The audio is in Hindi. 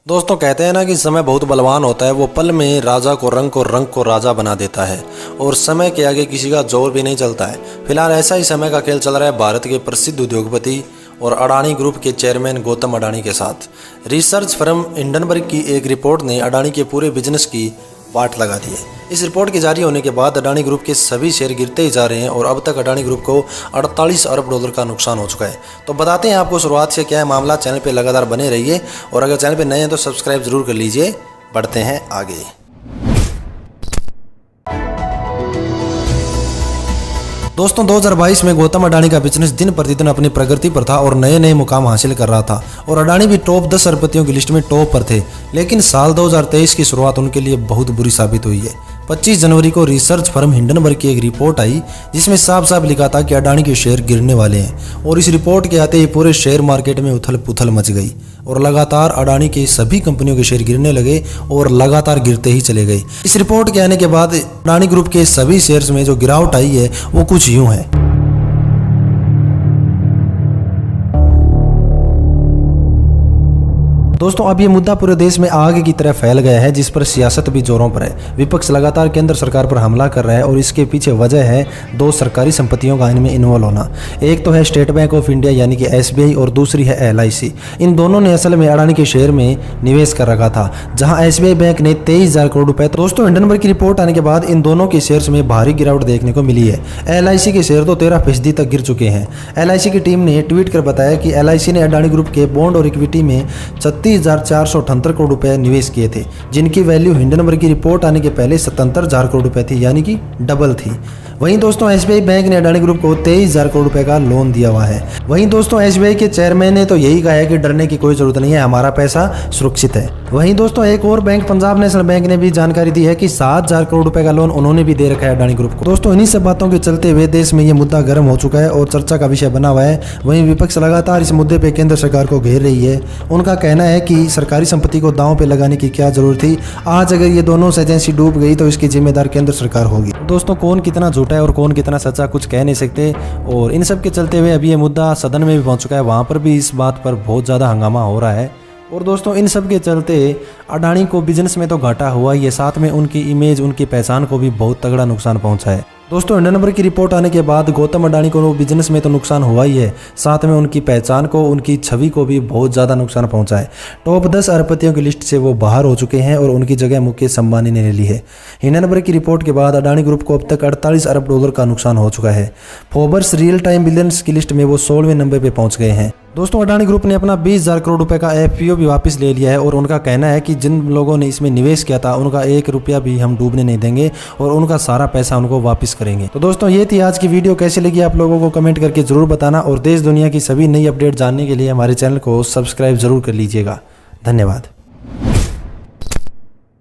दोस्तों कहते हैं ना कि समय बहुत बलवान होता है। वो पल में राजा को रंग को राजा बना देता है और समय के आगे किसी का जोर भी नहीं चलता है। फिलहाल ऐसा ही समय का खेल चल रहा है भारत के प्रसिद्ध उद्योगपति और अडानी ग्रुप के चेयरमैन गौतम अडानी के साथ। रिसर्च फर्म हिंडनबर्ग की एक रिपोर्ट ने अडानी के पूरे बिजनेस की वाट लगा दी है। इस रिपोर्ट के जारी होने के बाद अडानी ग्रुप के सभी शेयर गिरते ही जा रहे हैं और अब तक अडानी ग्रुप को 48 अरब डॉलर का नुकसान हो चुका है। तो बताते हैं आपको शुरुआत से क्या है मामला। चैनल पे लगातार बने रहिए और अगर चैनल पे नए हैं तो सब्सक्राइब जरूर कर लीजिए। बढ़ते हैं आगे। दोस्तों 2022 में गौतम अडानी का बिजनेस दिन प्रतिदिन अपनी प्रगति पर था और नए नए मुकाम हासिल कर रहा था और अडानी भी टॉप 10 अरबपतियों की लिस्ट में टॉप पर थे। लेकिन साल 2023 की शुरुआत उनके लिए बहुत बुरी साबित हुई है। 25 जनवरी को रिसर्च फर्म हिंडनबर्ग की एक रिपोर्ट आई जिसमें साफ साफ लिखा था कि अडानी के शेयर गिरने वाले हैं और इस रिपोर्ट के आते ही पूरे शेयर मार्केट में उथल पुथल मच गई और लगातार अडानी के सभी कंपनियों के शेयर गिरने लगे और लगातार गिरते ही चले गए। इस रिपोर्ट के आने के बाद अडानी ग्रुप के सभी शेयर्स में जो गिरावट आई है वो कुछ यूं है। दोस्तों अब ये मुद्दा पूरे देश में आग की तरह फैल गया है जिस पर सियासत भी जोरों पर है। विपक्ष लगातार केंद्र सरकार पर हमला कर रहा है और इसके पीछे वजह है दो सरकारी संपत्तियों का इनमें इन्वॉल्व होना। एक तो है स्टेट बैंक ऑफ इंडिया यानी कि SBI और दूसरी है LIC। इन दोनों ने असल में अडानी के शेयर में निवेश कर रखा था जहां SBI बैंक ने 23,000 करोड़ रुपए। दोस्तों हिंडनबर्ग की रिपोर्ट आने के बाद इन दोनों के शेयर्स में भारी गिरावट देखने को मिली है। LIC के शेयर तो 13% तक गिर चुके हैं। LIC की टीम ने ट्वीट कर बताया कि LIC ने अडानी ग्रुप के बॉन्ड और इक्विटी में 36,478 करोड़ रुपए निवेश किए थे जिनकी वैल्यू हिंडनबर्ग की रिपोर्ट आने के पहले 77,000 करोड़ रुपए थी यानी कि डबल थी। वहीं दोस्तों SBI बैंक ने अडानी ग्रुप को 23,000 करोड़ रुपए का लोन दिया हुआ है। वहीं दोस्तों SBI के चेयरमैन ने तो यही कहा है कि डरने की कोई जरूरत नहीं है, हमारा पैसा सुरक्षित है। वहीं दोस्तों एक और बैंक पंजाब नेशनल बैंक ने भी जानकारी दी है कि 7,000 करोड़ रुपए का लोन उन्होंने भी दे रखा है अडानी ग्रुप को। दोस्तों इन्हीं सब बातों के चलते हुए देश में ये मुद्दा गर्म हो चुका है और चर्चा का विषय बना हुआ है। वहीं विपक्ष लगातार इस मुद्दे पे केंद्र सरकार को घेर रही है। उनका कहना है कि सरकारी संपत्ति को दांव पे लगाने की क्या जरूरत थी। आज अगर ये दोनों एजेंसी डूब गई तो इसकी जिम्मेदार केंद्र सरकार होगी। दोस्तों कौन कितना झूठा है और कौन कितना सच्चा कुछ कह नहीं सकते और इन सब के चलते हुए अभी ये मुद्दा सदन में भी पहुंच चुका है। वहां पर भी इस बात पर बहुत ज़्यादा हंगामा हो रहा है और दोस्तों इन सब के चलते अडानी को बिजनेस में तो घाटा हुआ ही है, साथ में उनकी इमेज उनकी पहचान को भी बहुत तगड़ा नुकसान पहुंचा है। दोस्तों हिंडनबर्ग की रिपोर्ट आने के बाद गौतम अडानी को बिजनेस में तो नुकसान हुआ ही है, साथ में उनकी पहचान को उनकी छवि को भी बहुत ज़्यादा नुकसान पहुंचा है। टॉप 10 अरबपतियों की लिस्ट से वो बाहर हो चुके हैं और उनकी जगह मुकेश अंबानी ने ले ली है। हिंडनबर्ग की रिपोर्ट के बाद अडानी ग्रुप को अब तक 48 अरब डॉलर का नुकसान हो चुका है। फोर्ब्स रियल टाइम बिलियंस की लिस्ट में वो 16वें नंबर पर पहुँच गए हैं। दोस्तों अडानी ग्रुप ने अपना 20,000 करोड़ रुपए का FPO भी वापस ले लिया है और उनका कहना है कि जिन लोगों ने इसमें निवेश किया था उनका 1 रुपया भी हम डूबने नहीं देंगे और उनका सारा पैसा उनको वापस करेंगे। तो दोस्तों ये थी आज की वीडियो। कैसी लगी आप लोगों को कमेंट करके जरूर बताना और देश दुनिया की सभी नई अपडेट जानने के लिए हमारे चैनल को सब्सक्राइब जरूर कर लीजिएगा। धन्यवाद।